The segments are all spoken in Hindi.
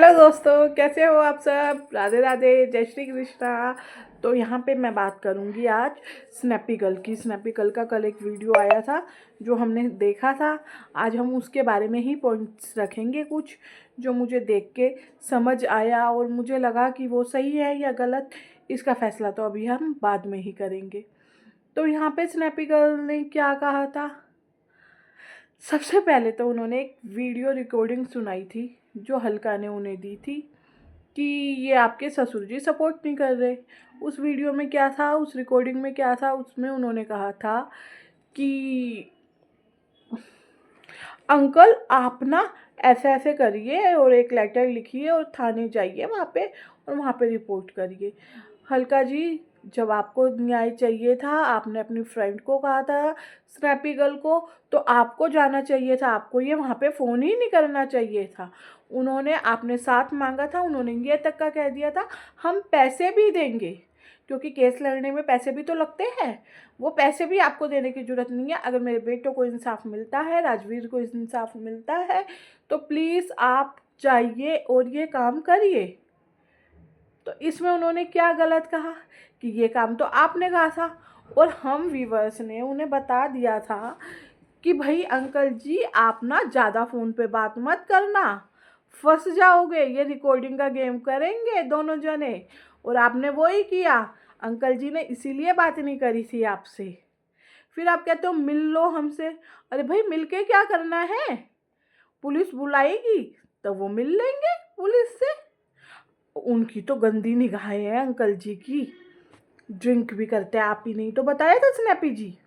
हेलो दोस्तों, कैसे हो आप सब। राधे राधे, जय श्री कृष्णा। तो यहाँ पे मैं बात करूँगी आज स्नैपी गर्ल की। स्नैपी गर्ल का कल एक वीडियो आया था जो हमने देखा था। आज हम उसके बारे में ही पॉइंट्स रखेंगे, कुछ जो मुझे देख के समझ आया और मुझे लगा कि वो सही है या गलत। इसका फैसला तो अभी हम बाद में ही करेंगे। तो यहाँ पे स्नैपी गर्ल ने क्या कहा था। सबसे पहले तो उन्होंने एक वीडियो रिकॉर्डिंग सुनाई थी जो हल्का ने उन्हें दी थी कि ये आपके ससुर जी सपोर्ट नहीं कर रहे। उस वीडियो में क्या था, उस रिकॉर्डिंग में क्या था, उसमें उन्होंने कहा था कि अंकल आप ना ऐसे ऐसे करिए और एक लेटर लिखिए और थाने जाइए वहाँ पे और वहाँ पे रिपोर्ट करिए। हल्का जी, जब आपको न्याय चाहिए था, आपने अपनी फ्रेंड को कहा था स्नैपी गर्ल को, तो आपको जाना चाहिए था। आपको ये वहाँ पे फ़ोन ही नहीं करना चाहिए था। उन्होंने आपने साथ मांगा था, उन्होंने ये तक का कह दिया था हम पैसे भी देंगे, क्योंकि केस लड़ने में पैसे भी तो लगते हैं। वो पैसे भी आपको देने की ज़रूरत नहीं है। अगर मेरे बेटों को इंसाफ मिलता है, राजवीर को इंसाफ मिलता है, तो प्लीज़ आप जाइए और ये काम करिए। तो इसमें उन्होंने क्या गलत कहा कि ये काम तो आपने कहा था और हम व्यूवर्स ने उन्हें बता दिया था कि भाई अंकल जी आप ना ज़्यादा फ़ोन पे बात मत करना, फंस जाओगे। ये रिकॉर्डिंग का गेम करेंगे दोनों जने। और आपने वो ही किया। अंकल जी ने इसीलिए बात नहीं करी थी आपसे। फिर आप कहते हो मिल लो हमसे। अरे भाई मिल के क्या करना है, पुलिस बुलाएगी तो वो मिल लेंगे पुलिस से। उनकी तो गंदी निगाहें हैं अंकल जी की। ड्रिंक भी करते हैं, आप ही नहीं तो बताया था स्नैपी जी,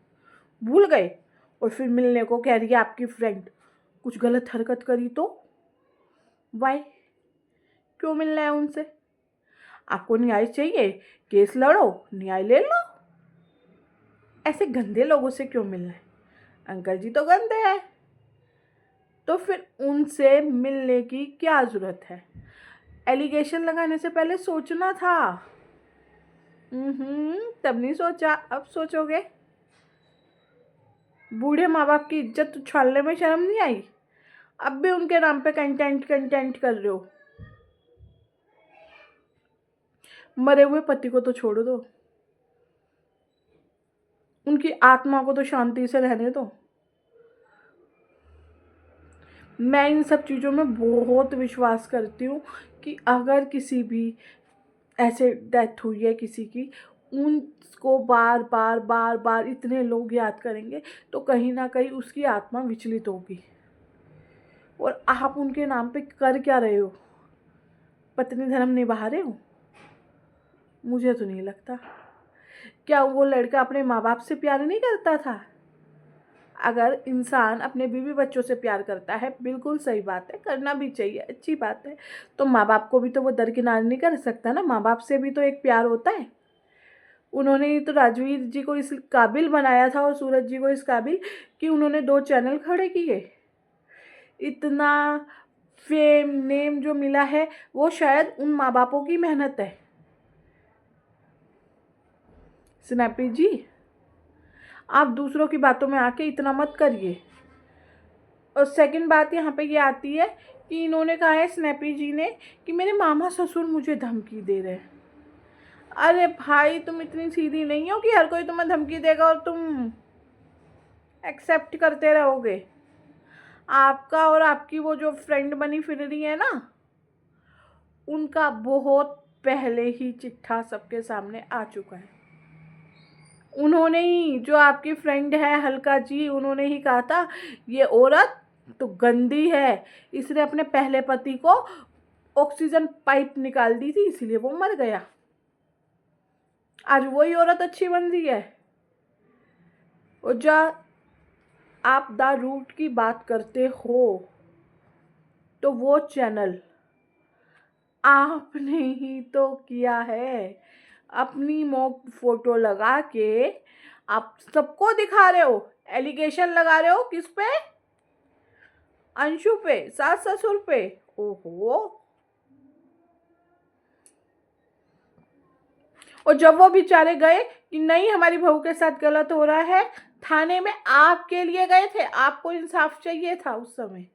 भूल गए। और फिर मिलने को कह रही है आपकी फ्रेंड, कुछ गलत हरकत करी तो वाई, क्यों मिलना है उनसे। आपको न्याय चाहिए, केस लड़ो, न्याय ले लो। ऐसे गंदे लोगों से क्यों मिलना है। अंकल जी तो गंदे हैं, तो फिर उनसे मिलने की क्या ज़रूरत है। एलिगेशन लगाने से पहले सोचना था। तब नहीं सोचा, अब सोचोगे। बूढ़े माँ बाप की इज्जत उछालने में शर्म नहीं आई। अब भी उनके नाम पे कंटेंट कंटेंट कर रहे हो। मरे हुए पति को तो छोड़ दो, उनकी आत्मा को तो शांति से रहने दो। मैं इन सब चीज़ों में बहुत विश्वास करती हूँ कि अगर किसी भी ऐसे डेथ हुई है किसी की, उनको बार बार बार बार इतने लोग याद करेंगे तो कहीं ना कहीं उसकी आत्मा विचलित होगी। और आप उनके नाम पे कर क्या रहे हो, पत्नी धर्म निभा रहे हो। मुझे तो नहीं लगता। क्या वो लड़का अपने माँ बाप से प्यार नहीं करता था। अगर इंसान अपने बीवी बच्चों से प्यार करता है, बिल्कुल सही बात है, करना भी चाहिए, अच्छी बात है, तो माँ बाप को भी तो वो दरकिनार नहीं कर सकता ना। माँ बाप से भी तो एक प्यार होता है। उन्होंने ही तो राजवीर जी को इस काबिल बनाया था और सूरज जी को इस काबिल कि उन्होंने 2 चैनल खड़े किए। इतना फेम नेम जो मिला है वो शायद उन माँ बापों की मेहनत है। स्नैपी जी, आप दूसरों की बातों में आके इतना मत करिए। और सेकंड बात यहाँ पे ये आती है कि इन्होंने कहा है स्नैपी जी ने कि मेरे मामा ससुर मुझे धमकी दे रहे हैं। अरे भाई, तुम इतनी सीधी नहीं हो कि हर कोई तुम्हें धमकी देगा और तुम एक्सेप्ट करते रहोगे। आपका और आपकी वो जो फ्रेंड बनी फिर रही है ना, उनका बहुत पहले ही चिट्ठा सबके सामने आ चुका है। उन्होंने ही, जो आपकी फ्रेंड है हल्का जी, उन्होंने ही कहा था ये औरत तो गंदी है, इसने अपने पहले पति को ऑक्सीजन पाइप निकाल दी थी इसीलिए वो मर गया। आज वही औरत अच्छी बन रही है। और जब आप द रूट की बात करते हो तो वो चैनल आपने ही तो किया है। अपनी मॉक फोटो लगा के आप सबको दिखा रहे हो, एलिगेशन लगा रहे हो किस पे, अंशु पे, सास ससुर पे। ओहो। और जब वो बेचारे गए कि नहीं हमारी बहू के साथ गलत हो रहा है, थाने में आपके लिए गए थे, आपको इंसाफ चाहिए था उस समय,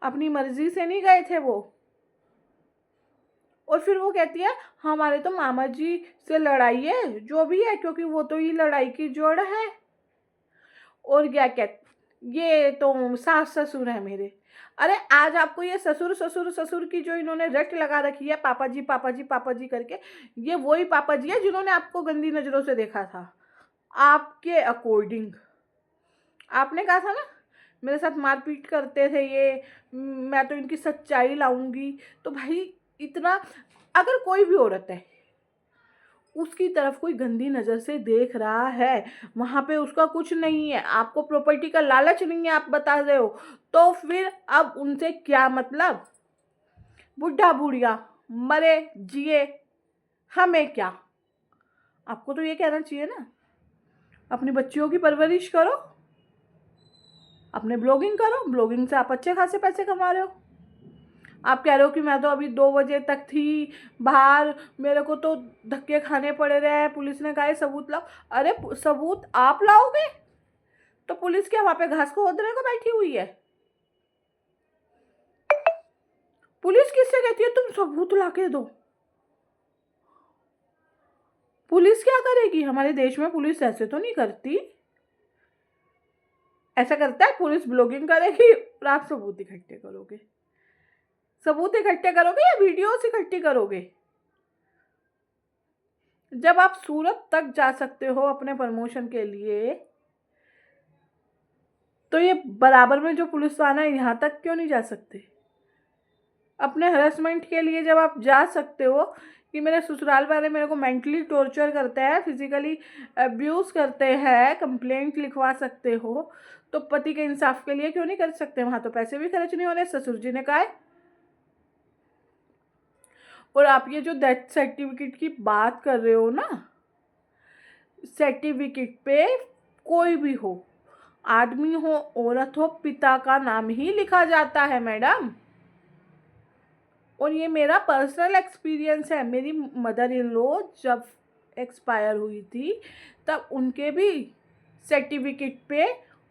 अपनी मर्जी से नहीं गए थे वो। और फिर वो कहती है हमारे तो मामा जी से लड़ाई है, जो भी है, क्योंकि वो तो ये लड़ाई की जड़ है। और क्या ये तो सास ससुर है मेरे। अरे आज आपको ये ससुर ससुर ससुर की जो इन्होंने रट लगा रखी है, पापा जी पापा जी पापा जी करके, ये वही पापा जी है जिन्होंने आपको गंदी नजरों से देखा था। आपके अकॉर्डिंग आपने कहा था ना मेरे साथ मारपीट करते थे ये, मैं तो इनकी सच्चाई लाऊंगी। तो भाई इतना, अगर कोई भी औरत है उसकी तरफ कोई गंदी नज़र से देख रहा है, वहाँ पे उसका कुछ नहीं है, आपको प्रॉपर्टी का लालच नहीं है, आप बता रहे हो, तो फिर अब उनसे क्या मतलब? बुढ़ा बुढ़िया मरे जिए हमें क्या? आपको तो ये कहना चाहिए ना, अपनी बच्चियों की परवरिश करो, अपने ब्लॉगिंग करो, ब्लॉगिंग से आप अच्छे खासे पैसे कमा रहे हो। आप कह रहे हो कि मैं तो अभी 2 बजे तक थी बाहर, मेरे को तो धक्के खाने पड़े रहे, पुलिस ने कहा है सबूत लाओ। अरे सबूत आप लाओगे तो पुलिस क्या वहां पे घास को खोदने को बैठी हुई है? पुलिस किससे कहती है तुम सबूत लाके दो? पुलिस क्या करेगी? हमारे देश में पुलिस ऐसे तो नहीं करती। ऐसा करता है पुलिस ब्लॉगिंग करेगी और आप सबूत इकट्ठे करोगे। सबूत इकट्ठे करोगे या वीडियोस इकट्ठी करोगे? जब आप सूरत तक जा सकते हो अपने प्रमोशन के लिए, तो ये बराबर में जो पुलिस वाला है यहाँ तक क्यों नहीं जा सकते? अपने हरासमेंट के लिए जब आप जा सकते हो कि मेरे ससुराल वाले मेरे को मेंटली टॉर्चर करते हैं, फिजिकली अब्यूज़ करते हैं, कंप्लेंट लिखवा सकते हो, तो पति के इंसाफ के लिए क्यों नहीं कर सकते? वहाँ तो पैसे भी खर्च नहीं हो रहे, ससुर जी ने कहा है। और आप ये जो डेथ सर्टिफिकेट की बात कर रहे हो ना, सर्टिफिकेट पे कोई भी हो, आदमी हो औरत हो, पिता का नाम ही लिखा जाता है मैडम। और ये मेरा पर्सनल एक्सपीरियंस है। मेरी मदर इन लॉ जब एक्सपायर हुई थी तब उनके भी सर्टिफिकेट पे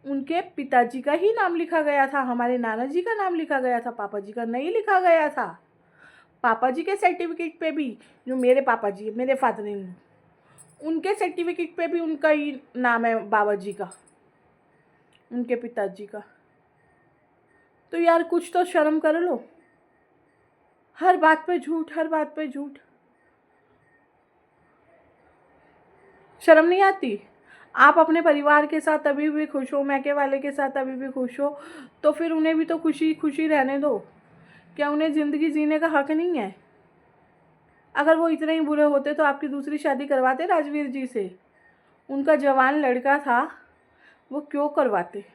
उनके पिताजी का ही नाम लिखा गया था, हमारे नाना जी का नाम लिखा गया था, पापा जी का नहीं लिखा गया था। पापा जी के सर्टिफिकेट पे भी, जो मेरे पापा जी मेरे फादर इन लॉ, उनके सर्टिफिकेट पे भी उनका ही नाम है, बाबा जी का, उनके पिताजी का। तो यार कुछ तो शर्म कर लो। हर बात पे झूठ, हर बात पे झूठ। शर्म नहीं आती? आप अपने परिवार के साथ अभी भी खुश हो, मैके वाले के साथ अभी भी खुश हो, तो फिर उन्हें भी तो खुशी खुशी रहने दो। क्या उन्हें ज़िंदगी जीने का हक नहीं है? अगर वो इतने ही बुरे होते तो आपकी दूसरी शादी करवाते राजवीर जी से? उनका जवान लड़का था, वो क्यों करवाते?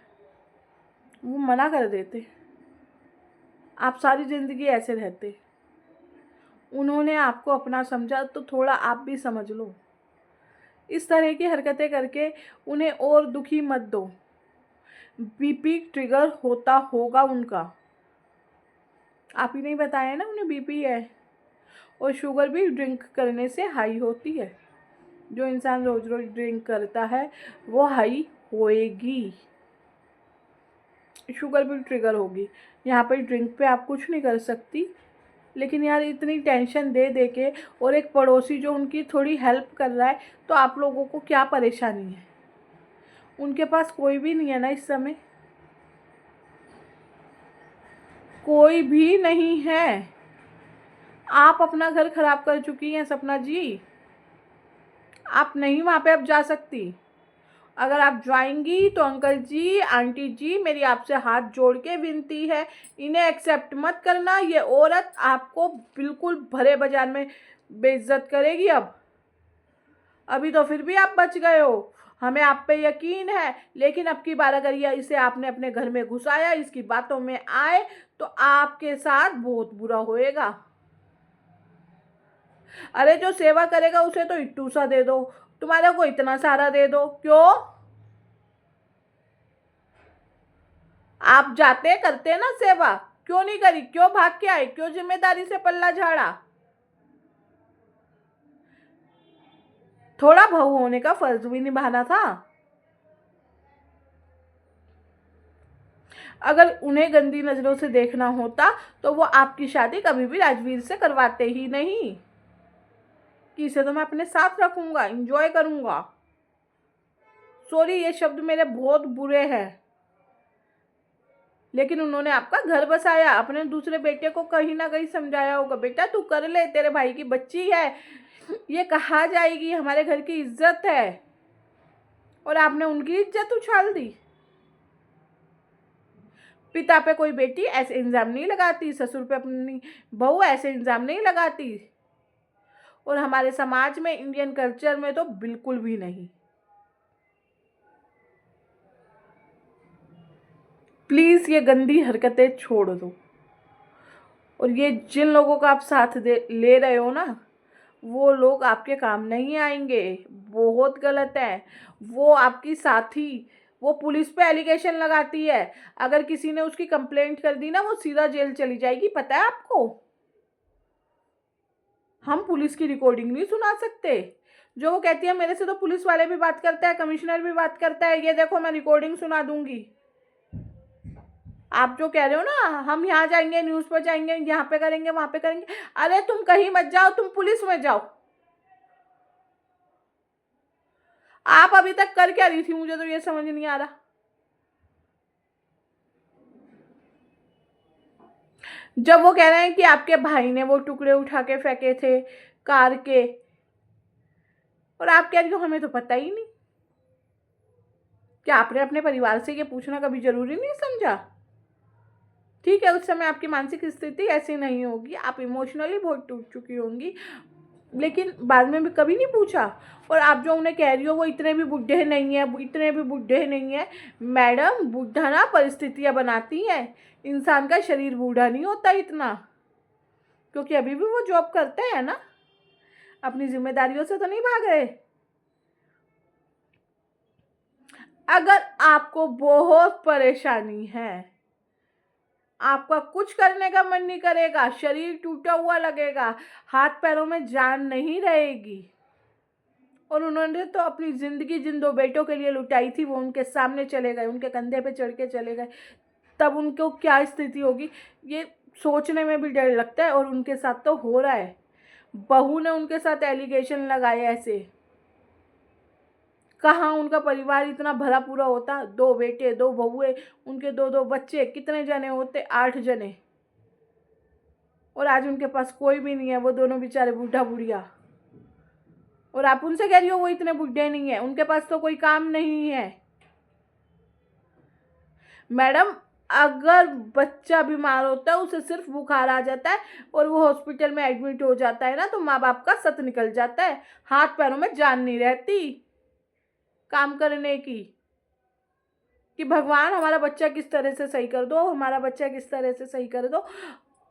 वो मना कर देते, आप सारी ज़िंदगी ऐसे रहते। उन्होंने आपको अपना समझा तो थोड़ा आप भी समझ लो। इस तरह की हरकतें करके उन्हें और दुखी मत दो। बीपी ट्रिगर होता होगा उनका, आप ही नहीं बताया ना उन्हें बीपी है। और शुगर भी ड्रिंक करने से हाई होती है। जो इंसान रोज रोज ड्रिंक करता है वो हाई होएगी, शुगर भी ट्रिगर होगी। यहाँ पर ड्रिंक पे आप कुछ नहीं कर सकती। लेकिन यार इतनी टेंशन दे दे के, और एक पड़ोसी जो उनकी थोड़ी हेल्प कर रहा है, तो आप लोगों को क्या परेशानी है? उनके पास कोई भी नहीं है ना इस समय, कोई भी नहीं है। आप अपना घर खराब कर चुकी हैं सपना जी, आप नहीं वहाँ पे अब जा सकती। अगर आप जाएंगी तो अंकल जी आंटी जी मेरी आपसे हाथ जोड़ के विनती है, इन्हें एक्सेप्ट मत करना। ये औरत आपको बिल्कुल भरे बाजार में बेइज्जत करेगी। अब अभी तो फिर भी आप बच गए हो, हमें आप पे यकीन है, लेकिन अब की बार अगर ये इसे आपने अपने घर में घुसाया, इसकी बातों में आए, तो आपके साथ बहुत बुरा होएगा। अरे जो सेवा करेगा उसे तो इट्टू सा दे दो, तुम्हारे को इतना सारा दे दो क्यों? आप जाते करते ना सेवा, क्यों नहीं करी? क्यों भाग के आई? क्यों जिम्मेदारी से पल्ला झाड़ा? थोड़ा बहू होने का फर्ज भी निभाना था। अगर उन्हें गंदी नज़रों से देखना होता तो वो आपकी शादी कभी भी राजवीर से करवाते ही नहीं कि इसे तो मैं अपने साथ रखूँगा, एंजॉय करूँगा। सॉरी, ये शब्द मेरे बहुत बुरे हैं, लेकिन उन्होंने आपका घर बसाया। अपने दूसरे बेटे को कहीं ना कहीं समझाया होगा, बेटा तू कर ले, तेरे भाई की बच्ची है, ये कहा जाएगी, हमारे घर की इज्जत है, और आपने उनकी इज्जत उछाल दी। पिता पे कोई बेटी ऐसे इल्ज़ाम नहीं लगाती, ससुर पे अपनी बहू ऐसे इल्ज़ाम नहीं लगाती, और हमारे समाज में, इंडियन कल्चर में तो बिल्कुल भी नहीं। प्लीज़ ये गंदी हरकतें छोड़ दो। और ये जिन लोगों का आप साथ ले रहे हो ना, वो लोग आपके काम नहीं आएंगे, बहुत गलत है। वो आपकी साथी, वो पुलिस पे एलिगेशन लगाती है, अगर किसी ने उसकी कंप्लेंट कर दी ना, वो सीधा जेल चली जाएगी, पता है आपको। हम पुलिस की रिकॉर्डिंग नहीं सुना सकते। जो वो कहती है मेरे से तो पुलिस वाले भी बात करते हैं, कमिश्नर भी बात करता है, ये देखो मैं रिकॉर्डिंग सुना दूंगी। आप जो कह रहे हो ना, हम यहाँ जाएंगे, न्यूज़ पर जाएंगे, यहाँ पे करेंगे, वहां पे करेंगे, अरे तुम कहीं मत जाओ, तुम पुलिस में जाओ। आप अभी तक कर क्या रही थी, मुझे तो ये समझ नहीं आ रहा। जब वो कह रहे हैं कि आपके भाई ने वो टुकड़े उठा के फेंके थे कार के, और आप कह रही हो हमें तो पता ही नहीं। क्या आपने अपने परिवार से ये पूछना कभी जरूरी नहीं समझा? ठीक है, उस समय आपकी मानसिक स्थिति ऐसी नहीं होगी, आप इमोशनली बहुत टूट चुकी होंगी, लेकिन बाद में भी कभी नहीं पूछा। और आप जो उन्हें कह रही हो वो इतने भी बुढ़े नहीं है, इतने भी बुढ़े नहीं है। मैडम, बुढ़ा ना परिस्थितियाँ बनाती हैं, इंसान का शरीर बूढ़ा नहीं होता इतना, क्योंकि अभी भी वो जॉब करते हैं ना, अपनी जिम्मेदारियों से तो नहीं भाग रहे। अगर आपको बहुत परेशानी है, आपका कुछ करने का मन नहीं करेगा, शरीर टूटा हुआ लगेगा, हाथ पैरों में जान नहीं रहेगी, और उन्होंने तो अपनी ज़िंदगी जिन दो बेटों के लिए लुटाई थी, वो उनके सामने चले गए, उनके कंधे पे चढ़ के चले गए, तब उनको क्या स्थिति होगी, ये सोचने में भी डर लगता है। और उनके साथ तो हो रहा है, बहू ने उनके साथ एलिगेशन लगाए ऐसे। कहाँ उनका परिवार इतना भरा पूरा होता, 2 बेटे, 2 बहुएं, उनके 2-2 बच्चे, कितने जने होते, 8 जने, और आज उनके पास कोई भी नहीं है, वो दोनों बेचारे बूढ़ा बुढ़िया। और आप उनसे कह रही हो वो इतने बुढ़े नहीं है, उनके पास तो कोई काम नहीं है। मैडम, अगर बच्चा बीमार होता है, उसे सिर्फ बुखार आ जाता है और वो हॉस्पिटल में एडमिट हो जाता है ना, तो माँ बाप का सत निकल जाता है, हाथ पैरों में जान नहीं रहती काम करने की, कि भगवान हमारा बच्चा किस तरह से सही कर दो, हमारा बच्चा किस तरह से सही कर दो।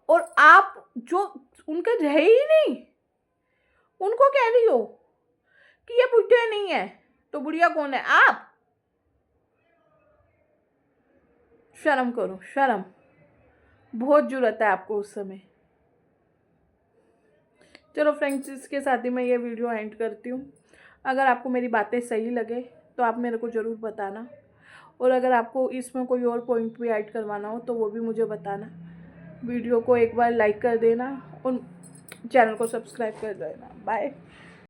और आप जो उनके रहे ही नहीं, उनको कह रही हो कि ये बुढ़े नहीं है, तो बुढ़िया कौन है? आप। शर्म करो, शर्म। बहुत जरूरत है आपको उस समय। चलो फ्रेंड्स, इसके साथ ही मैं ये वीडियो एंड करती हूँ। अगर आपको मेरी बातें सही लगे तो आप मेरे को ज़रूर बताना, और अगर आपको इसमें कोई और पॉइंट भी ऐड करवाना हो तो वो भी मुझे बताना। वीडियो को एक बार लाइक कर देना और चैनल को सब्सक्राइब कर देना। बाय।